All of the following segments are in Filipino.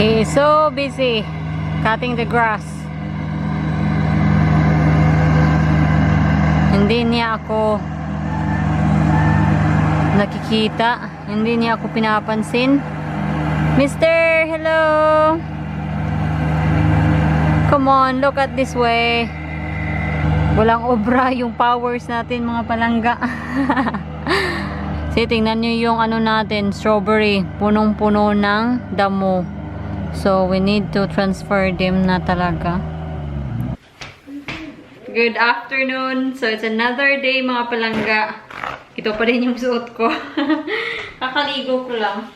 He is so busy cutting the grass. Hindi niya ako nakikita. Hindi niya ako pinapansin. Mister, hello! Come on, look at this way. Walang obra yung powers natin mga palangga. Kasi tingnan nyo yung ano natin, strawberry. Punong-puno ng damo. So, we need to transfer them na talaga. Good afternoon. So, it's another day mga palangga. Ito pa rin yung suot ko. Kakaligo ko lang.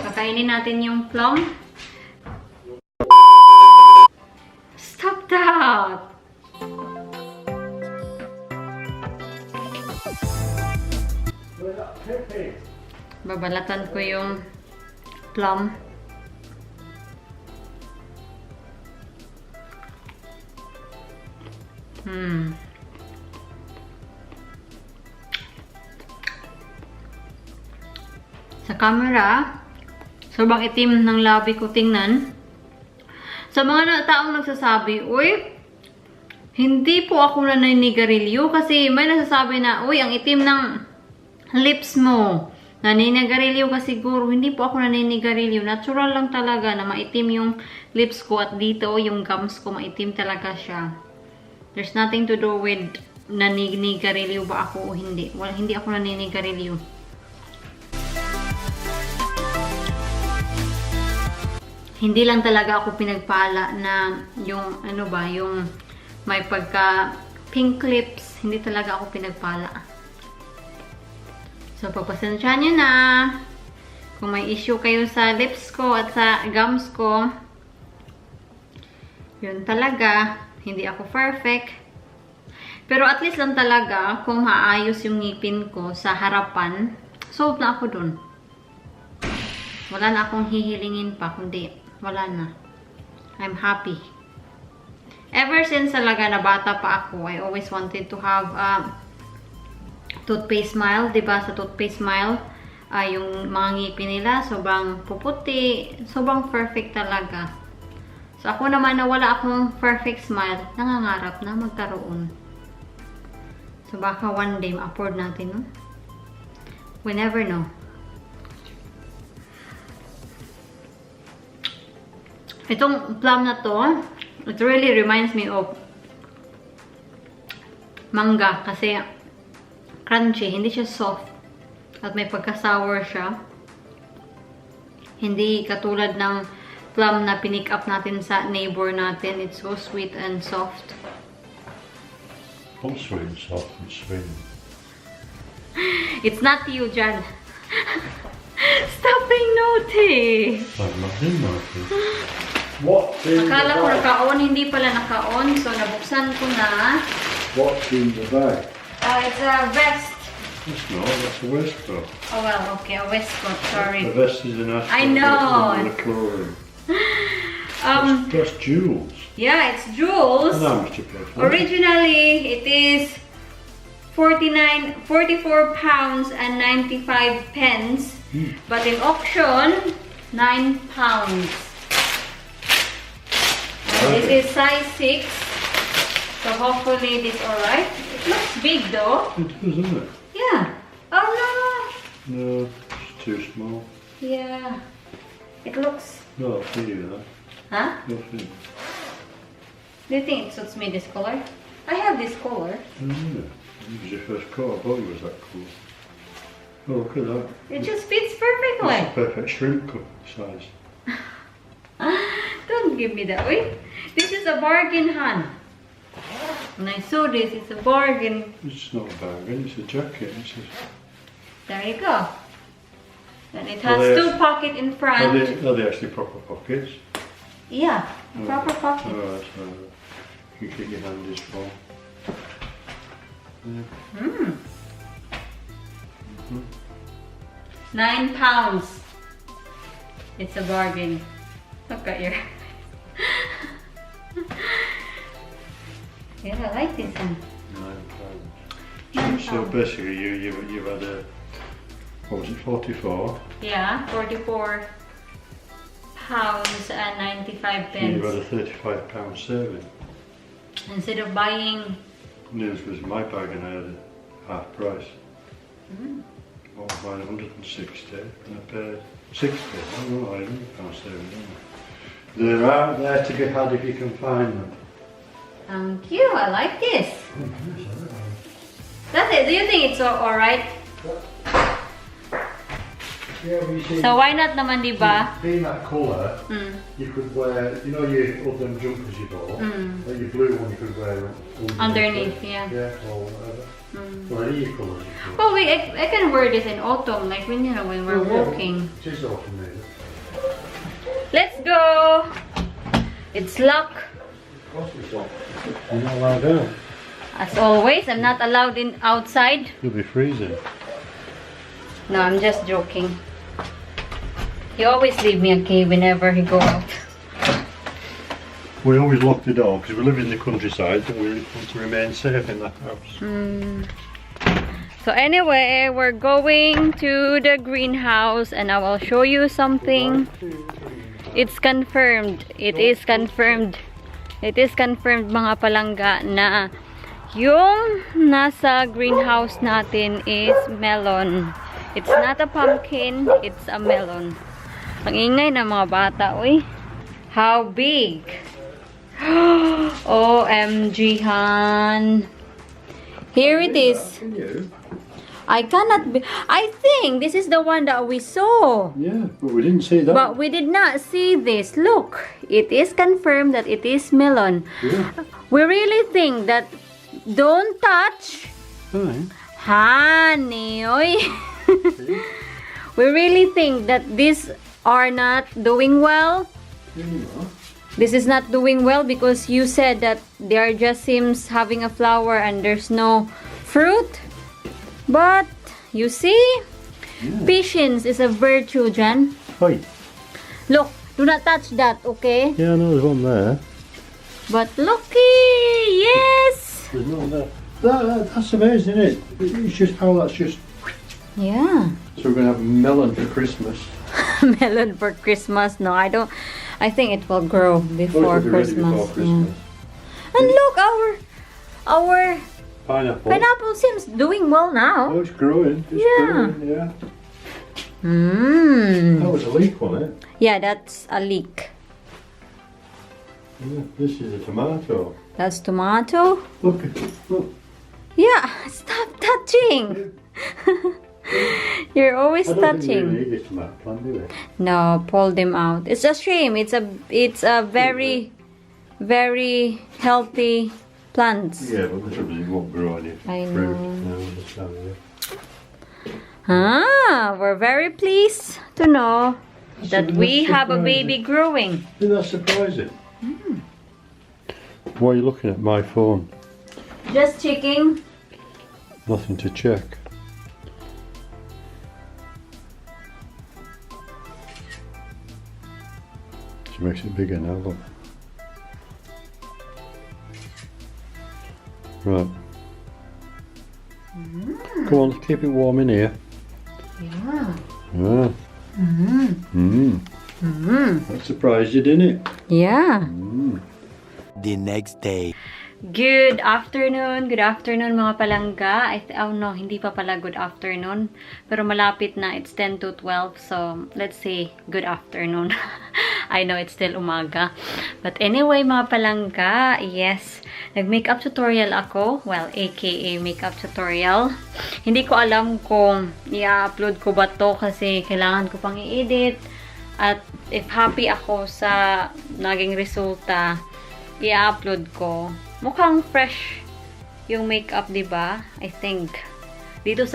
Kakainin natin yung plum. Stop that! Babalatan ko yung plum. Sa camera, sobrang itim ng labi ko tingnan. Sa mga taong nagsasabi, uy, hindi po ako naninigarilyo kasi may nagsasabi na, uy, ang itim ng lips mo. Naninigarilyo ka siguro. Hindi po ako naninigarilyo. Natural lang talaga na maitim yung lips ko at dito yung gums ko maitim talaga siya. There's nothing to do with naninigarilyo ba ako o hindi. Well, hindi ako naninigarilyo. Hindi lang talaga ako pinagpala na yung ano ba, yung may pagka pink lips. Hindi talaga ako pinagpala. So, pagpasensyahan nyo na kung may issue kayo sa lips ko at sa gums ko. Yun talaga. Hindi ako perfect. Pero at least lang talaga kung maayos yung ngipin ko sa harapan, solve na ako dun. Wala na akong hihilingin pa. Kundi, wala na. I'm happy. Ever since talaga na bata pa ako, I always wanted to have toothpaste smile, diba? Sa toothpaste smile, yung mga ngipin nila, sobrang puputi, sobrang perfect talaga. So, ako naman na wala akong perfect smile, nangangarap na magkaroon. So, baka one day ma-afford natin, no? We never know. Itong plum na to, it really reminds me of mangga kasi crunchy, hindi siya soft. At may pagka-sour siya. Hindi katulad ng plum na pinick up natin sa neighbor natin. It's so sweet and soft. I'm sweet and soft and sweet. It's not you, Jan. Stop being naughty. I'm not being naughty. What in Akala the ko bag? naka-on, hindi pala naka-on. So, nabuksan ko na. What's in the bag? It's a vest. It's not, that's a waistcoat. Oh, well, okay, a waistcoat, sorry. The vest is an astronaut. I know. With a chlorine. That's jewels. Yeah, it's jewels. And how much you pay for it? Originally, it is 44 pounds and 95 pence. But in auction, 9 pounds. And this is size 6. So hopefully it is alright. It looks big though. It does, isn't it? Yeah. Oh no. No, it's too small. Yeah. It looks... No, I'll see you that. Huh? You'll see. Do you think it suits me this color? I have this color. Oh, yeah. It was your first coat. I thought it was that cool. Oh, look at that. It just fits It's perfectly. a perfect shrimp cup size. Don't give me that way. This is a bargain, Han. When I saw this, it's a bargain. It's not a bargain, it's a jacket. It's a... There you go. And it Are has they- 2 pockets in front. Are they actually proper pockets? Yeah, proper pockets. Alright, so you keep your hand as full. Yeah. 9 pounds. It's a bargain. Look at your... Yeah, I like this one. £9. So basically, you've had what was it, 44? Yeah, 44 pounds and 95 And you pence. had a £35 saving. Instead of buying... News was my bag and I had a half price. What was mine, 160 and I paid 60. I don't know, I £100 saving, don't I? They're out there to be had if you can find them. Thank you, I like this. That's it. Do you think it's alright? Yeah, well, you see, So why not naman, di ba? being that colour, Mm. you could wear, you know your other jumpers you bought, like your blue one you could wear Underneath, yeah. Yeah, or whatever. Well, any colours you could. Well, I can wear this in autumn, like when when we're walking. It is autumn, maybe. Let's go. It's luck. Of course it's autumn. You're not allowed out. As always, I'm not allowed in outside. You'll be freezing. No, I'm just joking. He always leave me a key whenever he go out. We always lock the door because we live in the countryside and we want to remain safe in that house. So anyway, we're going to the greenhouse and I will show you something. It's confirmed. It is confirmed. It is confirmed, mga palangga, na yung nasa greenhouse natin is melon. It's not a pumpkin, it's a melon. Ang ingay ng mga bata, uy. How big? OMG, Han. Here it is. Can you? I cannot be. I think this is the one that we saw. Yeah, but we didn't see that. But we did not see this. Look, it is confirmed that it is melon. Yeah. We really think that don't touch. Fine. Honey, oy. We really think that these are not doing well. Here you are. This is not doing well because you said that they are just seems having a flower and there's no fruit. But you see, patience is a virtue, Jan. Hi. Look, do not touch that, okay? Yeah, I know there's one there. But looky, yes. There's one there. That's amazing, isn't it? It's just how that's just. Yeah. So we're gonna have melon for Christmas. Melon for Christmas? No, I don't. I think it will grow before It'll be ready Christmas. before Christmas. Yeah. And look, our Pineapple. pineapple seems doing well now. Oh, it's growing. It's Yeah. growing, yeah. Mmm. That was a leek, wasn't it? Yeah, that's a leek. Yeah, this is a tomato. That's tomato. Look, look. Yeah, stop touching. You're always I don't think we touching. really need this tomato plant, do we? No, pull them out. It's a shame. It's a very, very healthy plants. Yeah, but the trouble is it won't grow any I fruit. know. No, this time of year. Ah, we're very pleased to know that we have a baby growing. Isn't that surprising? Why are you looking at my phone? Just checking. Nothing to check. She makes it bigger now, look. Right. Come on, let's keep it warm in here. Yeah. Yeah. That surprised you, didn't it? Yeah. The next day. Good afternoon mga palangga. Oh no, hindi pa pala good afternoon. Pero malapit na, it's 10 to 12. So, let's say good afternoon. I know it's still umaga. But anyway mga palangga, yes. Nag-makeup tutorial ako. Well, aka makeup tutorial. Hindi ko alam kung i-upload ko ba to kasi kailangan ko pang i-edit. At if happy ako sa naging resulta, i-upload ko. Mukhang fresh yung makeup, 'di ba? I think dito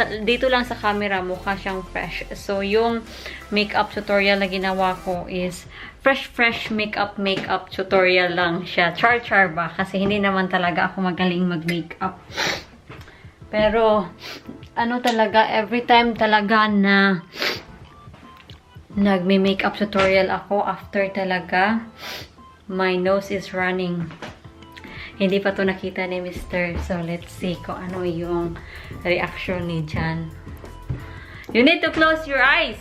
lang sa camera mukha siyang fresh. So yung makeup tutorial na ginawa ko is fresh makeup tutorial lang siya. Char ba? Kasi hindi naman talaga ako magaling mag-makeup. Pero ano talaga, every time talaga na nagme-makeup tutorial ako, after talaga my nose is running. Hindi pa to nakita ni Mr. So, let's see kung ano yung reaction ni Jan. You need to close your eyes.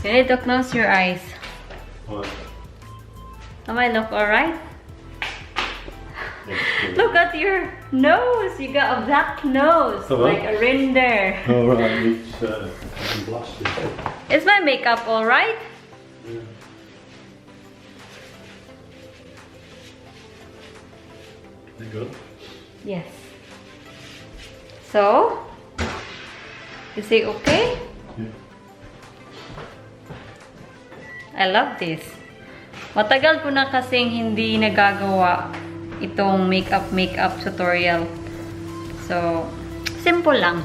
You need to close your eyes. What? Am I look alright? Look at your nose. You got a black nose, Oh, like a reindeer. Oh, right, it's blasted. Is my makeup alright? Yeah. You good? Yes. So, you say okay? Yeah. I love this. Matagal ko na kasing hindi nagagawa itong makeup tutorial. So, simple lang.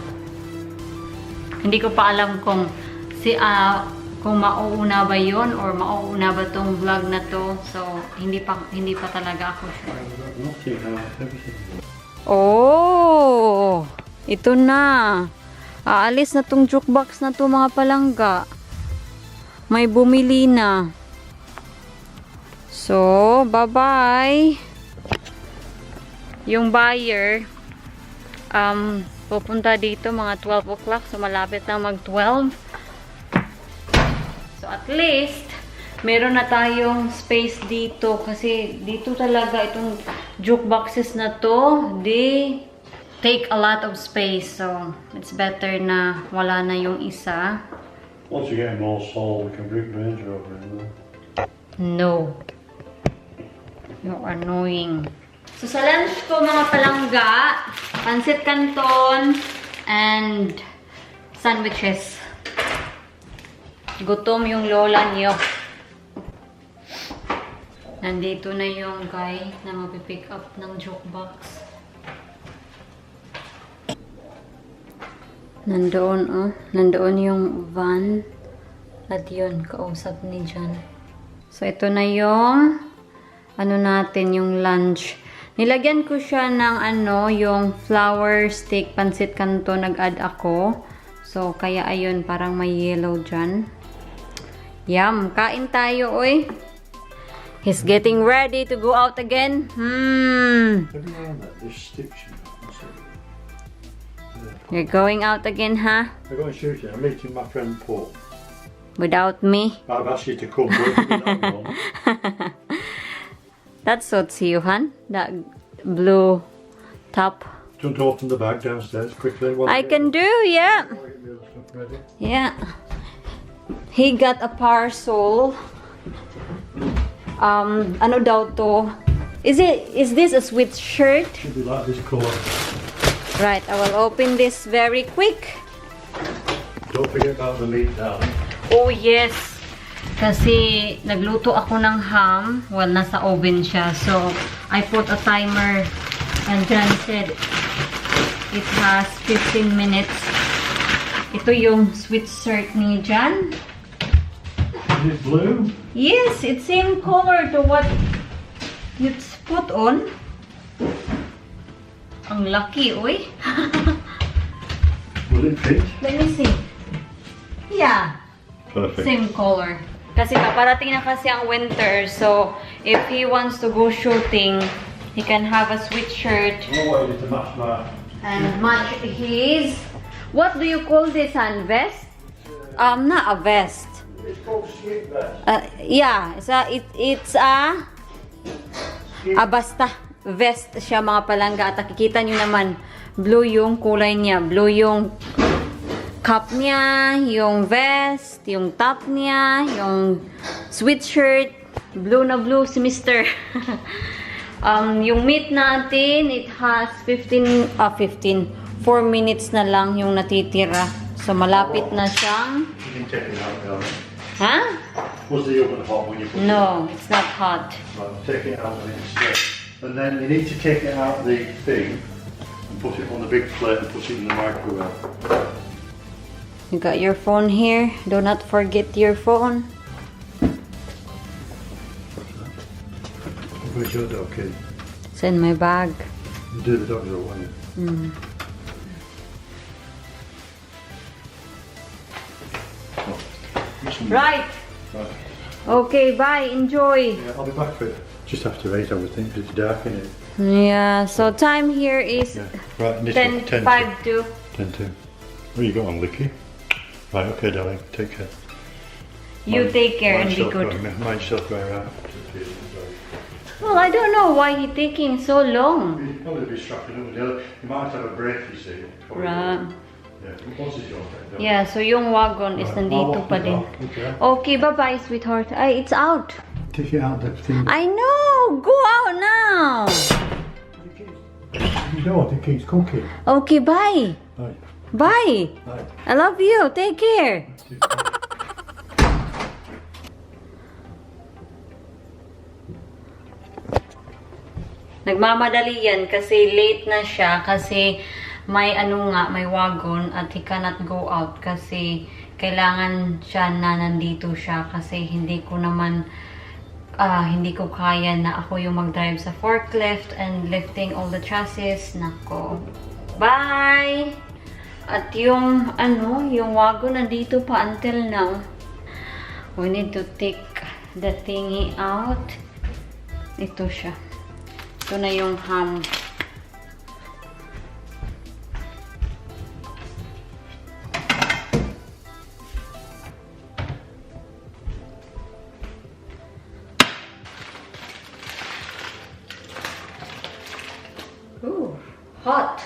Hindi ko pa alam kung kung mauuna ba 'yon or mauuna ba tong vlog na to. So, hindi pa talaga ako sure. Oh, ito na. Aalis na tong jukebox na to, mga palangga. May bumili na. So, bye-bye. Yung buyer, pupunta dito mga 12 o'clock. So, malapit na mag-12. So, at least, meron na tayong space dito. Kasi, dito talaga itong jukeboxes na to, they take a lot of space. So, it's better na wala na yung isa. Once you get them all sold, we can bring Range Rover in there. No. You're annoying. So, sa lunch ko, mga palangga, pansit canton, and sandwiches. Gutom yung lola niyo. Nandito na yung guy na mapipick up ng jukebox. Nandoon, oh. Nandoon yung van. At yun, kausap ni John. So, ito na yung natin, yung lunch. Nilagyan ko siya ng yung flour stick, pansit canton, nag-add ako. So, kaya ayun, parang may yellow dyan. Yum! Kain tayo, oy! He's getting ready to go out again. You're going out again, huh? I'm going shooting. I'm meeting my friend Paul. Without me? I've asked you to come with me that one. That suits you, hon. That blue top. Do you want to open the bag downstairs quickly? I can do, yeah. Yeah. He got a parcel. Ano daw to? Is this a sweatshirt? Should be like this colour. Right, I will open this very quick. Don't forget about the meat, darling. Oh, yes. Kasi nagluto ako ng ham. Well, nasa oven siya. So, I put a timer. And John said it has 15 minutes. Ito yung sweatshirt ni John. Is it blue? Yes, it's same color to what you put on. Ang lucky, oy. Will it fit? Let me see. Yeah. Perfect. Same color. Kasi paparating na kasi ang winter. So, if he wants to go shooting, he can have a sweatshirt. I wanted to match my... And match his... What do you call this, han? Vest? Not a vest. It's called sweet vest. Yeah, it's a basta vest siya, mga palangga. At nakikita nyo naman, blue yung kulay niya. Blue yung cup niya, yung vest, yung top niya, yung sweatshirt. Blue na blue si Mr. Yung meat natin, it has 4 minutes na lang yung natitira. So, malapit na siyang... You can take it out, darling. Huh? Was the oven hot when you put it No, it's not hot. Right, take it out when it's wet. And then you need to take it out the thing and put it on the big plate and put it in the microwave. You got your phone here. Do not forget your phone. Where's your dog, kid? It's in my bag. You do the dog though, won't you? Right. Right. Okay, bye. Enjoy. Yeah, I'll be back for just after 8, I would think, 'cause it's dark in it. Yeah, so time here is Yeah. Right, and this 10 is 10 5 to Then too. What you got on, Licky? Right, okay, darling. Take care. You take care and be Mind good. yourself going around. Well, I don't know why he's taking so long. He'll probably be strapping up with the other. He might have a break, you see. Probably. Right. Yeah. What's his your thing? Yeah, so yung wagon is nandito pa din. Okay, bye-bye, sweetheart. Ay, it's out. Take it out the thing. I know! Go out now! You don't, it keeps cooking. Okay, bye. Right. Bye. Right. I love you. Take care. Nagmamadali yan kasi late na siya kasi may may wagon at he cannot go out kasi kailangan siya na nandito siya kasi hindi ko kaya na ako yung mag-drive sa forklift and lifting all the chassis. Nako. Bye! At yung yung wagon nandito pa until now. We need to take the thingy out. Ito siya. Ito na yung ham. Ooh, hot.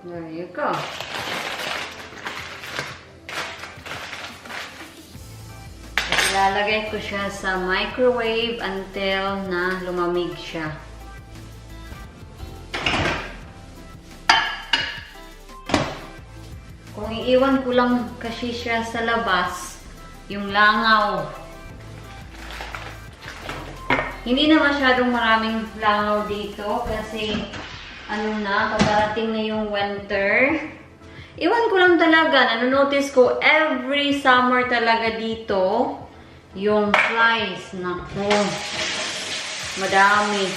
There you go. Ilalagay ko siya sa microwave until na lumamig siya. Kung iiwan ko lang kasi siya sa labas, yung langaw. Hindi na masyadong maraming langaw dito kasi paparating na yung winter. Iwan ko lang talaga, nanonotice ko every summer talaga dito yung flies. Naku, madami.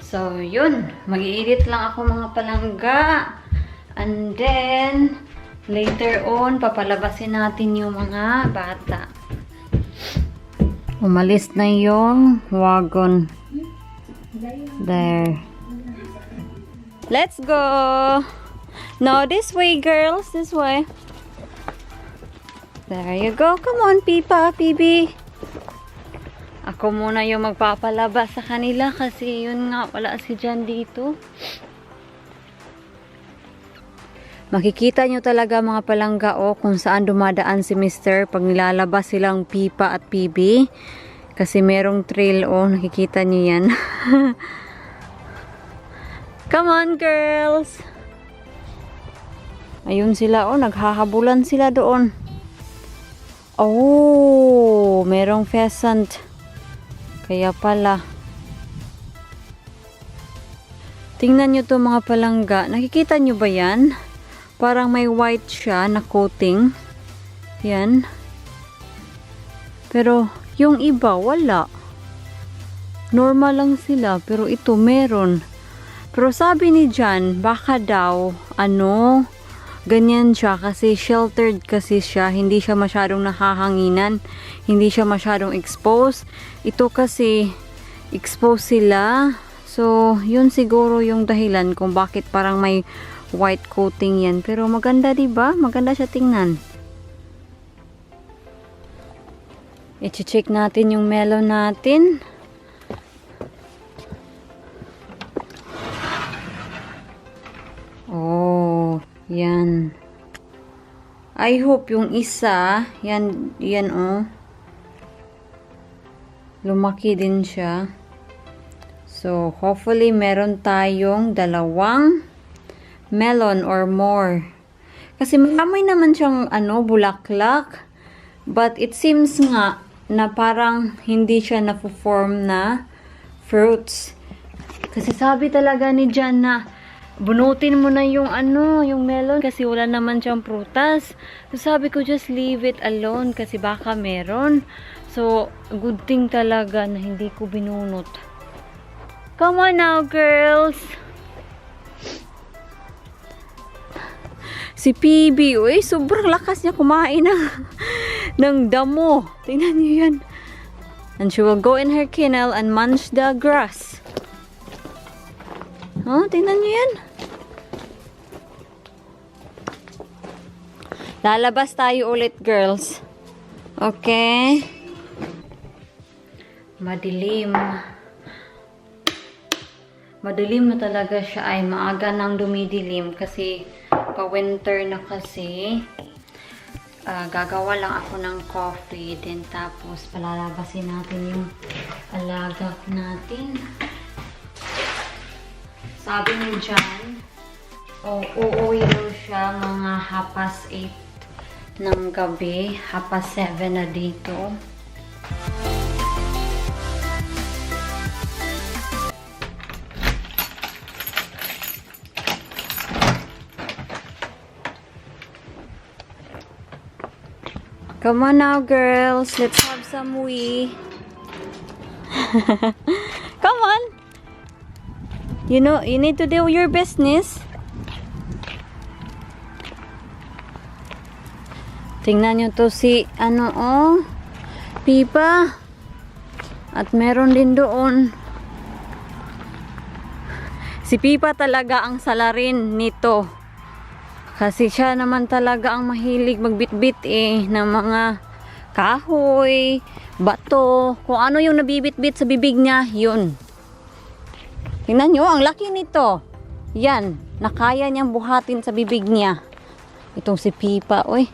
So, yun. Mag-i-edit lang ako mga palangga. And then, later on, papalabasin natin yung mga bata. Umalis na yung wagon. There. Let's go! No, this way, girls. This way. There you go. Come on, Pipa, PB. Ako muna yung magpapalabas sa kanila kasi yun nga, wala si Jan dito. Makikita nyo talaga mga palangga kung saan dumadaan si Mr. pag nilalabas silang Pipa at PB. Kasi merong trail nakikita nyo yan. Come on, girls! Ayun sila, naghahabulan sila doon. Oh, merong pheasant. Kaya pala. Tingnan nyo to mga palangga. Nakikita nyo ba yan? Parang may white siya na coating. Yan. Pero, yung iba, wala. Normal lang sila, pero ito meron. Pero sabi ni Jan, baka daw, ganyan siya kasi sheltered kasi siya. Hindi siya masyadong nahahanginan. Hindi siya masyadong exposed. Ito kasi, exposed sila. So, yun siguro yung dahilan kung bakit parang may white coating yan. Pero maganda, diba? Maganda siya tingnan. I-check natin yung melon natin. Oh, yan. I hope yung isa, yan lumaki din siya. So, hopefully meron tayong 2 melon or more. Kasi may naman siyang bulaklak. But it seems nga na parang hindi siya na-form na fruits. Kasi sabi talaga ni Jan na bunutin mo na yung yung melon kasi wala naman siyang prutas. So sabi ko just leave it alone kasi baka meron. So good thing talaga na hindi ko binunot. Come on now, girls. Si PB, sobrang lakas niya kumain ng damo. Tingnan niyo yan. And she will go in her kennel and munch the grass. Oh, tingnan niyo yan. Lalabas tayo ulit, girls. Okay. Madilim. Madilim na talaga siya ay maaga nang dumidilim kasi pa-winter na kasi. Gagawa lang ako ng coffee din tapos palalabasin natin yung alaga natin. Sabi niyo dyan, uuwi daw siya mga 8:30 ng gabi, 7:30 na dito. Come on now, girls. Let's have some wee. Come on. You know, you need to do your business. Tingnan nyo to si, Pipa. At meron din doon. Si Pipa talaga ang salarin nito. Kasi siya naman talaga ang mahilig magbitbit ng mga kahoy, bato, kung ano yung nabibitbit sa bibig niya, yun. Tingnan nyo, ang laki nito. Yan, nakaya niyang buhatin sa bibig niya. Itong si Pipa, oy.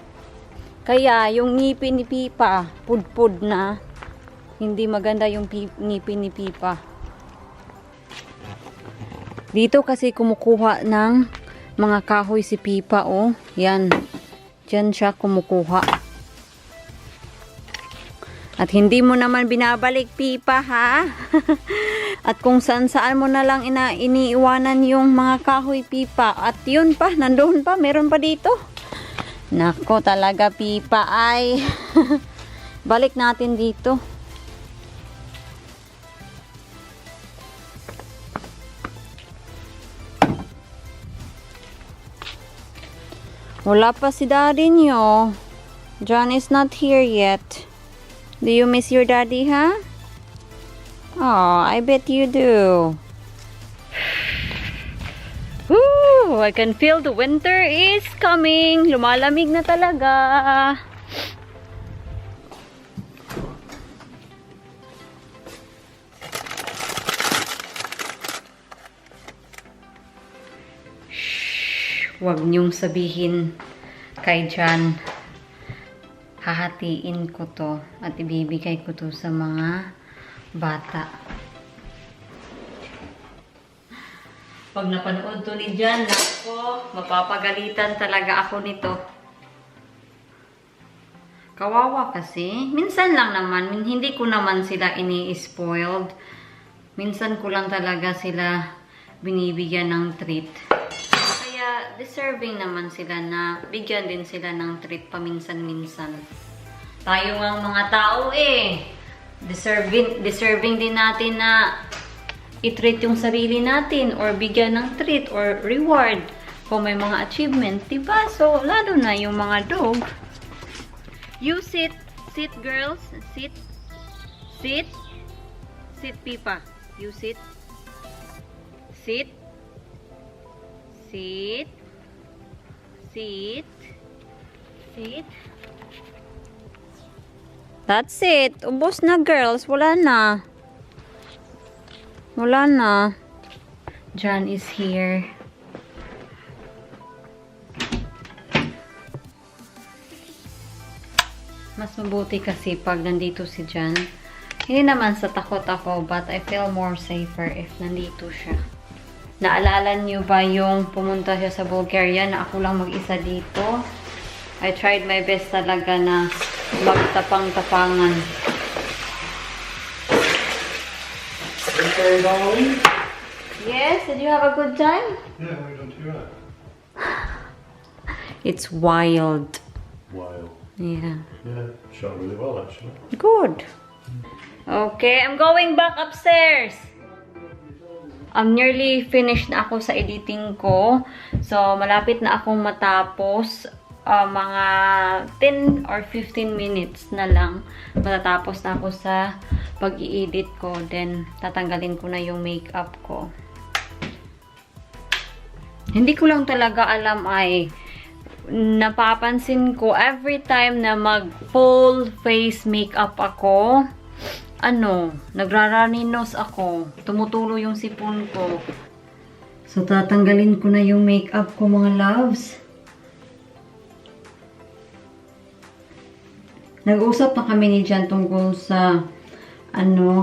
Kaya yung ngipin ni Pipa, pudpud na. Hindi maganda yung ngipin ni Pipa. Dito kasi kumukuha ng mga kahoy si Pipa, oh. Yan. Diyan siya kumukuha. At hindi mo naman binabalik, Pipa, ha? At kung saan-saan mo na lang iniiwanan yung mga kahoy, Pipa. At yun pa, nandoon pa, meron pa dito. Nako, talaga, Pipa, ay. Balik natin dito. Wala pa si daddy nyo. John is not here yet. Do you miss your daddy, huh? Oh, I bet you do. Woo! I can feel the winter is coming. Lumalamig na talaga. Huwag niyong sabihin kay John. Hahatiin ko to at ibibigay ko to sa mga bata. Pag napanood to ni John, nako, mapapagalitan talaga ako nito. Kawawa kasi. Minsan lang naman, hindi ko naman sila ini-spoiled. Minsan ko lang talaga sila binibigyan ng treat. Deserving naman sila na bigyan din sila ng treat paminsan-minsan. Tayo ngang mga tao deserving din natin na i-treat yung sarili natin or bigyan ng treat or reward kung may mga achievement, diba? So, lalo na yung mga dog. You sit, girls, sit, Pipa. You sit, sit. That's it. Ubos na, girls. Wala na. John is here. Mas mabuti kasi pag nandito si John. Hindi naman sa takot ako, but I feel more safer if nandito siya. Naalala niyo ba yung pumunta siya sa Bulgaria na ako lang mag-isa dito? I tried my best talaga na magtapang-tapangan. Yes, did you have a good time? Yeah, we don't do that. It's wild. Wild. Yeah. Yeah, shot really well actually. Good. Okay, I'm going back upstairs. I'm nearly finished na ako sa editing ko. So, malapit na akong matapos. mga 10 or 15 minutes na lang. Matatapos na ako sa pag-i-edit ko. Then, tatanggalin ko na yung makeup ko. Hindi ko lang talaga alam ay napapansin ko every time na mag full face makeup ako, nagrarunny nose ako. Tumutulo yung sipon ko. So, tatanggalin ko na yung makeup ko, mga loves. Nag-usap na kami ni Jan tungkol sa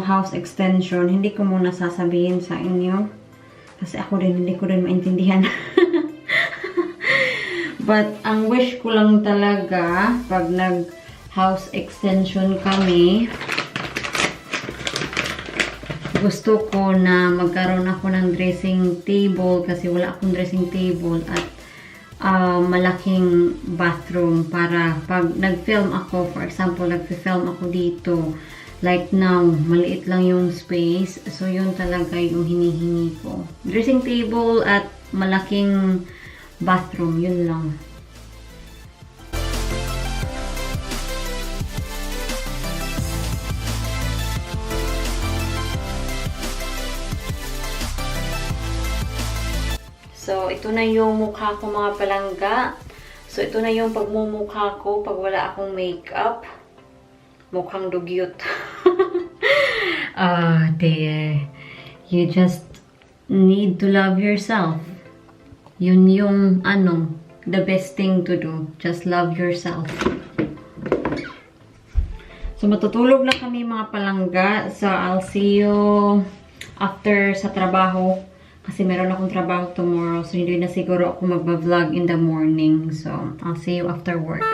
house extension. Hindi ko muna sasabihin sa inyo. Kasi ako din, hindi ko rin maintindihan. But, ang wish ko lang talaga, pag nag-house extension kami, gusto ko na magkaroon ako ng dressing table kasi wala akong dressing table at malaking bathroom para pag nag-film ako, for example, nag-film ako dito, like now, maliit lang yung space. So, yun talaga yung hinihingi ko. Dressing table at malaking bathroom, yun lang. So, ito na yung mukha ko, mga palangga. So, ito na yung pagmumukha ko pag wala akong makeup. Mukhang dugyot. Dear. You just need to love yourself. Yun yung, the best thing to do. Just love yourself. So, matutulog na kami, mga palangga. So, I'll see you after sa trabaho. Kasi meron akong trabaho tomorrow. So, hindi na siguro ako magba-vlog in the morning. So, I'll see you after work.